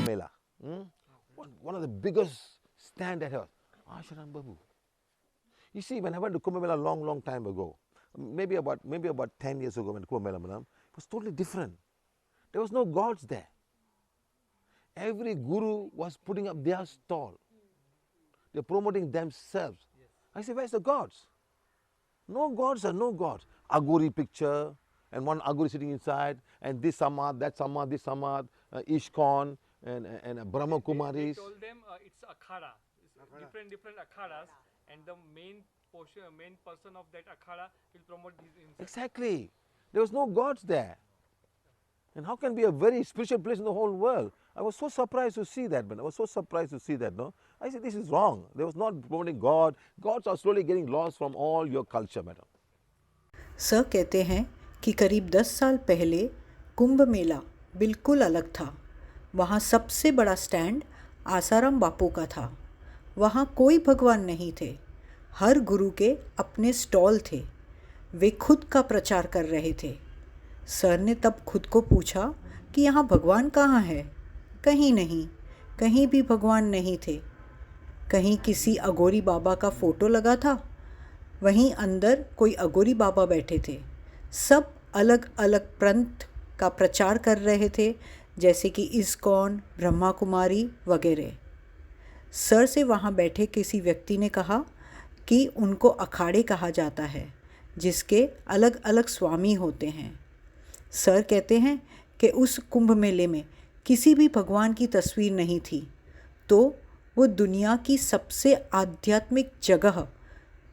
Kumbh Mela. One of the biggest stand that earth. Asharam Babu. You see, when I went to Kumbh Mela long time ago, maybe about 10 years ago when Kumbh Mela, it was totally different. There was no gods there. Every guru was putting up their stall. They're promoting themselves. I say, where's the gods? No gods are no gods. Aguri picture, and one Aguri sitting inside, and this Samad, that Samad, this Samad, Ishkon, and Brahma Kumaris. They told them it's akhada. It's different akhadas, and the main person of that akhada will promote these himself. Exactly. There was no gods there. And how can be a very spiritual place in the whole world? I was so surprised to see that, man. I was so surprised to see that, no? I said, this is wrong. There was not promoting God. Gods are slowly getting lost from all your culture, madam. Sir कहते हैं कि करीब 10 साल पहले कुंभ मेला बिल्कुल अलग था। वहाँ सबसे बड़ा स्टैंड आसाराम बापू का था। वहाँ कोई भगवान नहीं थे। हर गुरु के अपने स्टॉल थे। वे खुद का प्रचार कर रहे थे। सर ने तब खुद को पूछा कि यहाँ भगवान कहाँ है? कहीं नहीं, कहीं भी भगवान नहीं थे। कहीं किसी अघोरी बाबा का फ़ोटो लगा था, वहीं अंदर कोई अघोरी बाबा बैठे थे। सब अलग अलग पंथ का प्रचार कर रहे थे, जैसे कि इस्कॉन, ब्रह्मा कुमारी वगैरह। सर से वहाँ बैठे किसी व्यक्ति ने कहा कि उनको अखाड़े कहा जाता है, जिसके अलग अलग स्वामी होते हैं। सर कहते हैं कि उस कुंभ मेले में किसी भी भगवान की तस्वीर नहीं थी, तो वो दुनिया की सबसे आध्यात्मिक जगह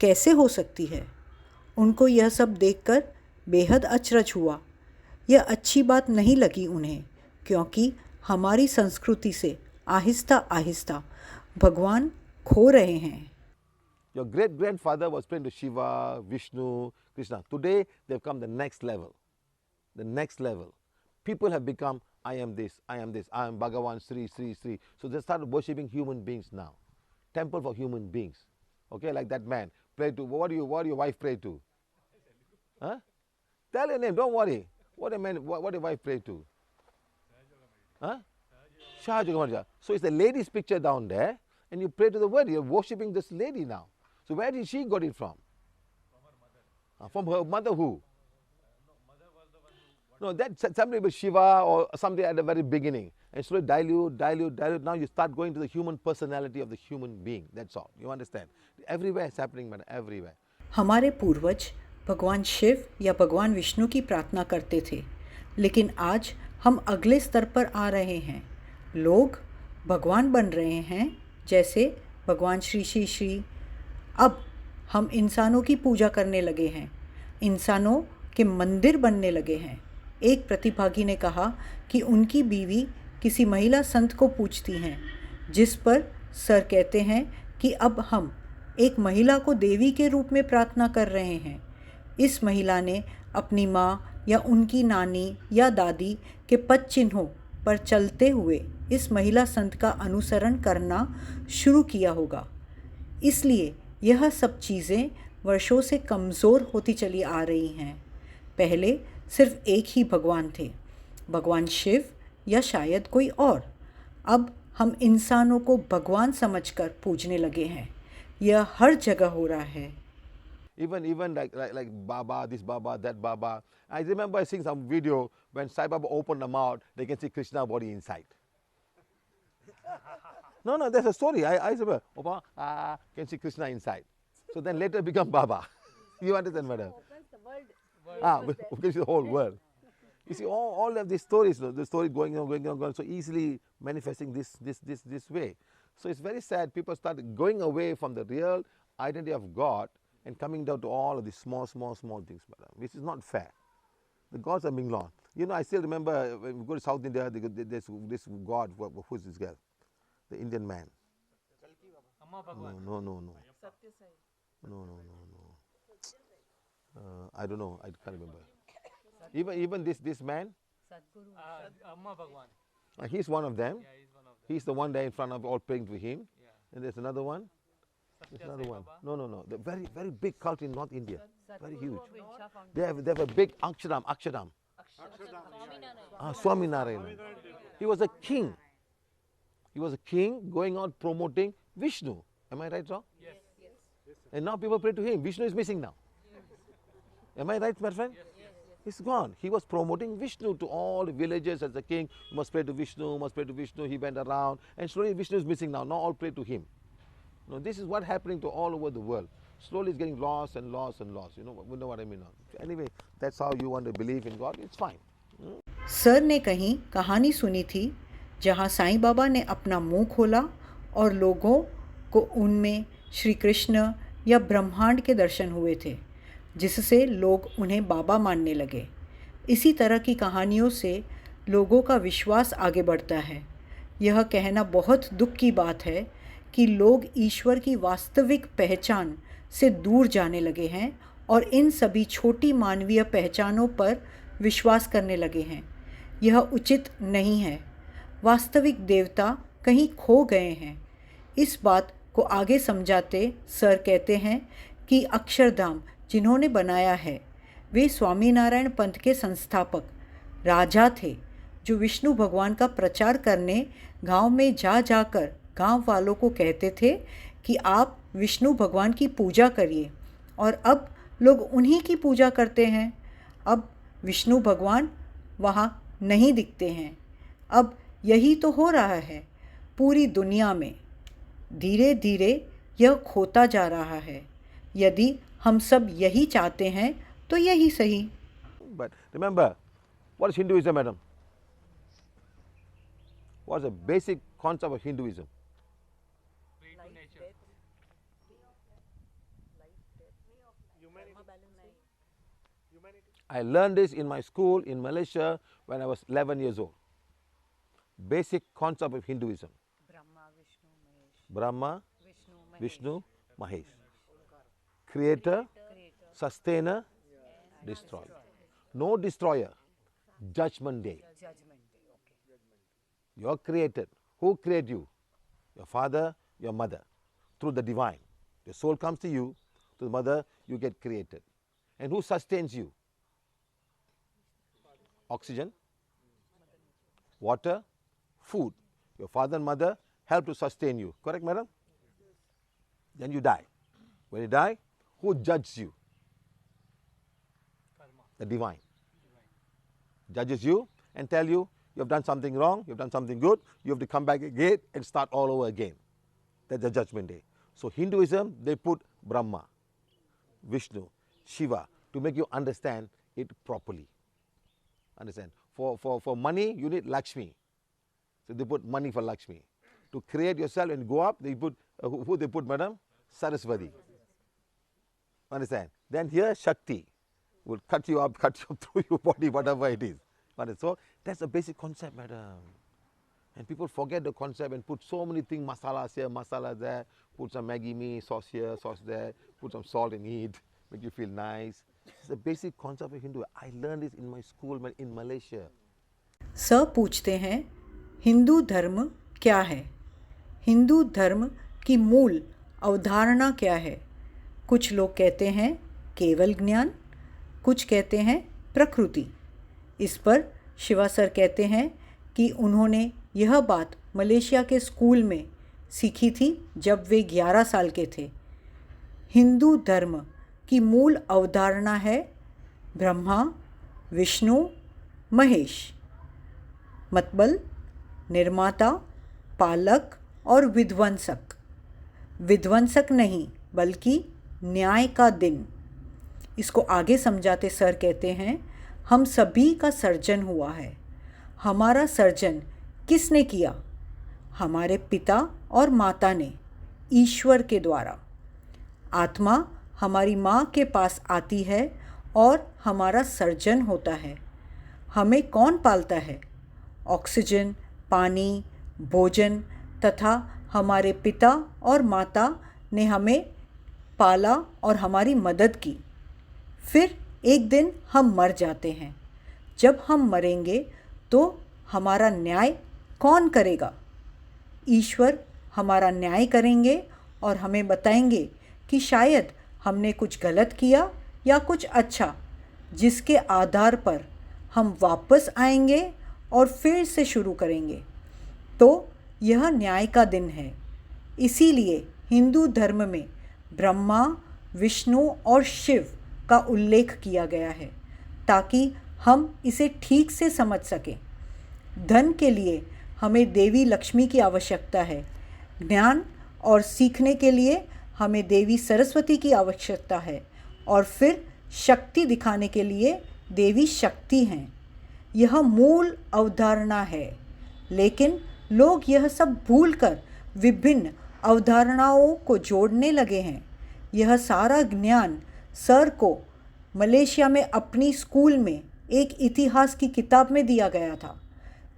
कैसे हो सकती है? उनको यह सब देखकर बेहद अचरज हुआ। यह अच्छी बात नहीं लगी उन्हें, क्योंकि हमारी संस्कृति से आहिस्ता आहिस्ता भगवान खो रहे हैं। Your great-grandfather was praying to Shiva, Vishnu, Krishna. Today, they've come the next level. The next level. People have become, I am this, I am this, I am Bhagavan, Sri. So they started worshipping human beings now. Temple for human beings. Okay, like that man. Pray to, what do your wife pray to? Huh? Tell your name, don't worry. What your wife pray to? Huh? Shahajaga. So it's the lady's picture down there, and you pray to the word. You're worshipping this lady now. So where did she got it from? From her mother who? No, that's somebody with Shiva or something at the very beginning. And slowly dilute. Now you start going to the human personality of the human being. That's all. You understand? Everywhere it's happening, man. Everywhere. हमारे पूर्वज भगवान शिव या भगवान विष्णु की प्रार्थना करते थे, लेकिन आज हम अगले स्तर पर आ रहे हैं। लोग भगवान बन रहे हैं, जैसे भगवान श्री। अब हम इंसानों की पूजा करने लगे हैं, इंसानों के मंदिर बनने लगे हैं। एक प्रतिभागी ने कहा कि उनकी बीवी किसी महिला संत को पूछती हैं, जिस पर सर कहते हैं कि अब हम एक महिला को देवी के रूप में प्रार्थना कर रहे हैं। इस महिला ने अपनी माँ या उनकी नानी या दादी के पद चिन्हों पर चलते हुए इस महिला संत का अनुसरण करना शुरू किया होगा। इसलिए यह सब चीज़ें वर्षों से कमज़ोर होती चली आ रही हैं। पहले सिर्फ एक ही भगवान थे, भगवान शिव या शायद कोई और। अब हम इंसानों को भगवान समझकर पूजने लगे हैं। यह हर जगह हो रहा है। Even like Baba, this Baba, that Baba. I remember seeing some video when Sai Baba opened the mouth, they can see Krishna body inside. No, there's a story. I remember, Opa, can see Krishna inside. So then later become Baba. You understand, madam? We can see the whole world. You see, all of these stories, the story going on, so easily manifesting this way. So it's very sad. People start going away from the real identity of God and coming down to all of these small things, madam, which is not fair. The gods are being lost. You know, I still remember when we go to South India, there's this god, who's this guy? The Indian man. No. No. I don't know. I can't remember. Even this man. Amma Bhagwan. He's one of them. Yeah, he's one of them. He's the one there in front of all praying to him. Yeah. And there's another one. There's another one. No. The very big cult in North India. Very huge. They have a big Akshadam. Swaminarayan. He was a king. He was a king going on promoting Vishnu. Am I right, wrong? Yes. And now people pray to him. Vishnu is missing now. Am I right, my friend? He's gone. He was promoting Vishnu to all the villages as a king. You must pray to Vishnu, must pray to Vishnu. He went around, and slowly Vishnu is missing now. Now all pray to him. Now this is what happening to all over the world. Slowly it's getting lost and lost and lost. You know what I mean now. Anyway, that's how you want to believe in God. It's fine. Sir ने कहीं कहानी सुनी थी जहाँ साईं बाबा ने अपना मुंह खोला और लोगों को उनमें श्री कृष्ण या ब्रह्मांड के दर्शन हुए थे, जिससे लोग उन्हें बाबा मानने लगे। इसी तरह की कहानियों से लोगों का विश्वास आगे बढ़ता है। यह कहना बहुत दुख की बात है कि लोग ईश्वर की वास्तविक पहचान से दूर जाने लगे हैं और इन सभी छोटी मानवीय पहचानों पर विश्वास करने लगे हैं। यह उचित नहीं है। वास्तविक देवता कहीं खो गए हैं। इस बात को आगे समझाते सर कहते हैं कि अक्षरधाम जिन्होंने बनाया है वे स्वामीनारायण पंथ के संस्थापक राजा थे, जो विष्णु भगवान का प्रचार करने गांव में जा जाकर गांव वालों को कहते थे कि आप विष्णु भगवान की पूजा करिए, और अब लोग उन्हीं की पूजा करते हैं। अब विष्णु भगवान वहाँ नहीं दिखते हैं। अब यही तो हो रहा है पूरी दुनिया में। धीरे धीरे यह खोता जा रहा है। यदि हम सब यही चाहते हैं तो यही सही। But remember, what is Hinduism, madam? What's the basic concept of Hinduism? Pray to nature. I learned this in my school in Malaysia when I was 11 years old. Basic concept of Hinduism. Brahma, Vishnu, Mahesh. Creator, sustainer, destroyer. No destroyer. Judgment day. You are created. Who created you? Your father, your mother. Through the divine. Your soul comes to you. To the mother, you get created. And who sustains you? Oxygen, water, food. Your father and mother help to sustain you. Correct, madam? Then you die. When you die, who judges you? Karma. The divine. Judges you and tell you, you have done something wrong, you have done something good, you have to come back again and start all over again. That's the judgment day. So Hinduism, they put Brahma, Vishnu, Shiva to make you understand it properly. Understand? For money, you need Lakshmi. So they put money for Lakshmi. To create yourself and go up, they put, who they put, madam? Saraswati. Understand? Then here, Shakti will cut you up, cut you through your body, whatever it is. So that's the basic concept, madam. And people forget the concept and put so many things, masalas here, masala there, put some Maggi mee, sauce here, sauce there, put some salt and eat, make you feel nice. It's the basic concept of Hindu. I learned this in my school in Malaysia. Sir पूछते हैं, हिंदू धर्म क्या है? हिंदू धर्म की मूल अवधारणा क्या है? कुछ लोग कहते हैं केवल ज्ञान, कुछ कहते हैं प्रकृति। इस पर शिवा सर कहते हैं कि उन्होंने यह बात मलेशिया के स्कूल में सीखी थी जब वे 11 साल के थे। हिंदू धर्म की मूल अवधारणा है ब्रह्मा, विष्णु, महेश। मतलब निर्माता, पालक और विध्वंसक। विध्वंसक नहीं बल्कि न्याय का दिन। इसको आगे समझाते सर कहते हैं, हम सभी का सर्जन हुआ है। हमारा सर्जन किसने किया? हमारे पिता और माता ने, ईश्वर के द्वारा। आत्मा हमारी माँ के पास आती है और हमारा सर्जन होता है। हमें कौन पालता है? ऑक्सीजन, पानी, भोजन तथा हमारे पिता और माता ने हमें पाला और हमारी मदद की। फिर एक दिन हम मर जाते हैं। जब हम मरेंगे तो हमारा न्याय कौन करेगा? ईश्वर हमारा न्याय करेंगे और हमें बताएंगे कि शायद हमने कुछ गलत किया या कुछ अच्छा, जिसके आधार पर हम वापस आएंगे और फिर से शुरू करेंगे। तो यह न्याय का दिन है। इसीलिए हिंदू धर्म में ब्रह्मा, विष्णु और शिव का उल्लेख किया गया है ताकि हम इसे ठीक से समझ सकें। धन के लिए हमें देवी लक्ष्मी की आवश्यकता है। ज्ञान और सीखने के लिए हमें देवी सरस्वती की आवश्यकता है और फिर शक्ति दिखाने के लिए देवी शक्ति हैं। यह मूल अवधारणा है, लेकिन लोग यह सब भूलकर विभिन्न अवधारणाओं को जोड़ने लगे हैं। यह सारा ज्ञान सर को मलेशिया में अपनी स्कूल में एक इतिहास की किताब में दिया गया था।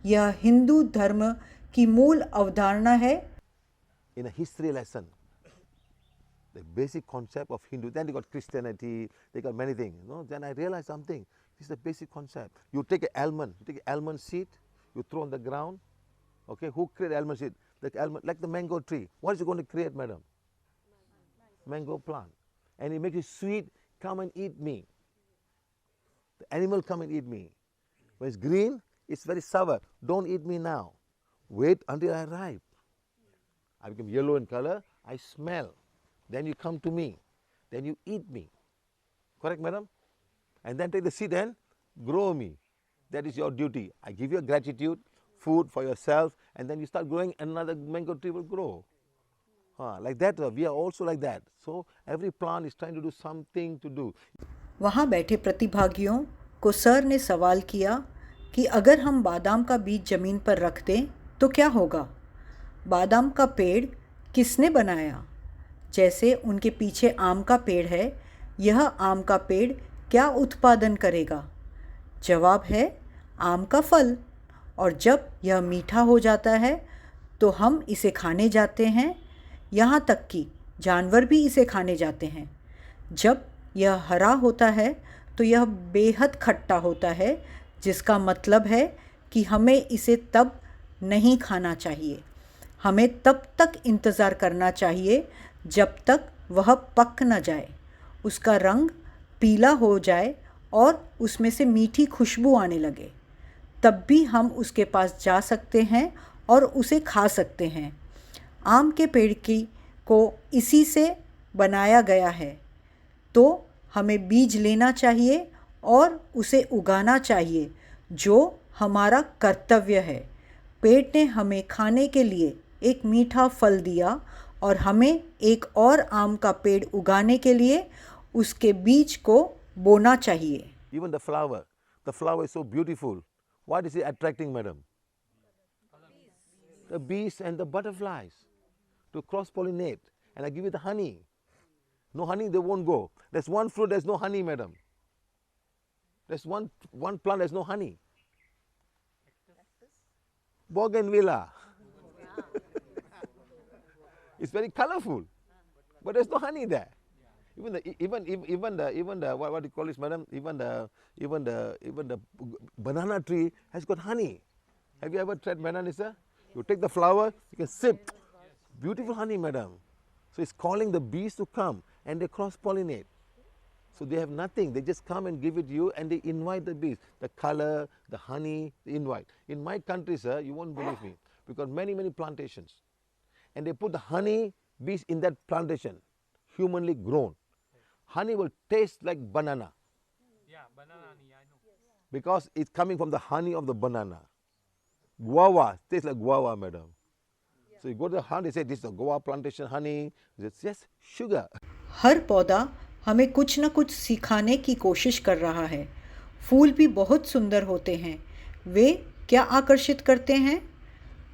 यह हिंदू धर्म की मूल अवधारणा है। In a history lesson, the basic concept of Hindu, then they got Christianity, they got many things, Then I realized something. This is the basic concept. You take an almond, seed, you throw on the ground. Okay, who create almond seed? Like the mango tree. What is it going to create, madam? Mango plant. And it makes it sweet. Come and eat me. The animal come and eat me. When it's green, it's very sour. Don't eat me now. Wait until I ripe. I become yellow in color. I smell. Then you come to me. Then you eat me. Correct, madam? And then take the seed and grow me. That is your duty. I give you gratitude, food for yourself, and then you start growing, another mango tree will grow. Like that, we are also like that. So every plant is trying to do something to do. वहाँ बैठे प्रतिभागियों को sir ने सवाल किया कि अगर हम बादाम का बीज ज़मीन पर रख दें तो क्या होगा? बादाम का पेड़ किसने बनाया? जैसे उनके पीछे आम का पेड़ है, यह आम का पेड़ क्या उत्पादन करेगा? जवाब है आम का फल। और जब यह मीठा हो जाता है तो हम इसे खाने जाते हैं, यहाँ तक कि जानवर भी इसे खाने जाते हैं। जब यह हरा होता है तो यह बेहद खट्टा होता है, जिसका मतलब है कि हमें इसे तब नहीं खाना चाहिए। हमें तब तक इंतज़ार करना चाहिए जब तक वह पक न जाए, उसका रंग पीला हो जाए और उसमें से मीठी खुशबू आने लगे। तब भी हम उसके पास जा सकते हैं और उसे खा सकते हैं। आम के पेड़ को इसी से बनाया गया है, तो हमें बीज लेना चाहिए और उसे उगाना चाहिए, जो हमारा कर्तव्य है। पेड़ ने हमें खाने के लिए एक मीठा फल दिया और हमें एक और आम का पेड़ उगाने के लिए उसके बीज को बोना चाहिए। Even the flower is so beautiful. What is it attracting, madam? The bees and the butterflies to cross-pollinate. And I give you the honey. No honey, they won't go. There's one fruit, there's no honey, madam. There's one plant, there's no honey. Bougainvillea. It's very colorful, but there's no honey there. Even the what do you call this, madam? Even the banana tree has got honey. Have you ever tried banana, sir? You take the flower, you can sip. Beautiful honey, madam. So it's calling the bees to come and they cross-pollinate. So they have nothing. They just come and give it to you and they invite the bees. The color, the honey, they invite. In my country, sir, you won't believe me, because many plantations. And they put the honey bees in that plantation, humanly grown. Honey will taste like banana. Yeah, banana honey, I know. Because it's coming from the honey of the banana. Guava tastes like guava, madam. So you go to the honey, they say this is the guava plantation honey. It's just sugar. हर पौधा हमें कुछ न कुछ सिखाने की कोशिश कर रहा है। फूल भी बहुत सुंदर होते हैं। वे क्या आकर्षित करते हैं?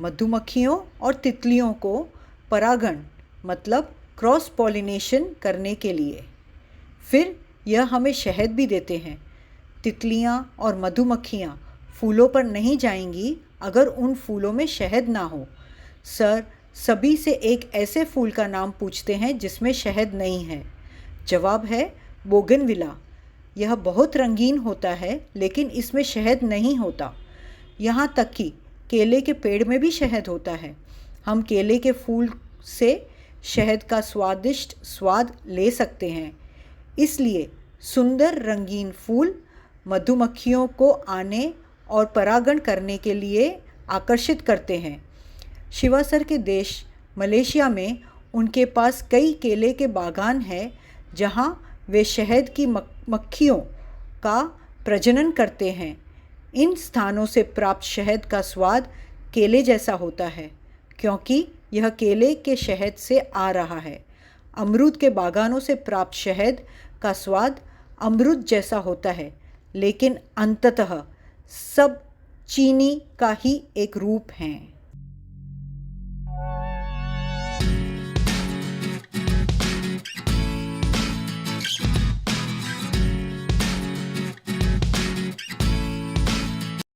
मधुमक्खियों और तितलियों को परागण मतलब क्रॉस पॉलिनेशन करने के लिए। फिर यह हमें शहद भी देते हैं। तितलियां और मधुमक्खियां फूलों पर नहीं जाएंगी अगर उन फूलों में शहद ना हो। सर सभी से एक ऐसे फूल का नाम पूछते हैं जिसमें शहद नहीं है। जवाब है बोगनविला। यह बहुत रंगीन होता है, लेकिन इसमें शहद नहीं होता। यहाँ तक कि केले के पेड़ में भी शहद होता है। हम केले के फूल से शहद का स्वादिष्ट स्वाद ले सकते हैं। इसलिए सुंदर रंगीन फूल मधुमक्खियों को आने और परागण करने के लिए आकर्षित करते हैं। शिवा सर के देश मलेशिया में उनके पास कई केले के बागान हैं जहाँ वे शहद की मक्खियों का प्रजनन करते हैं। इन स्थानों से प्राप्त शहद का स्वाद केले जैसा होता है क्योंकि यह केले के शहद से आ रहा है। अमरूद के बागानों से प्राप्त शहद का स्वाद अमरूद जैसा होता है, लेकिन अंततः सब चीनी का ही एक रूप हैं।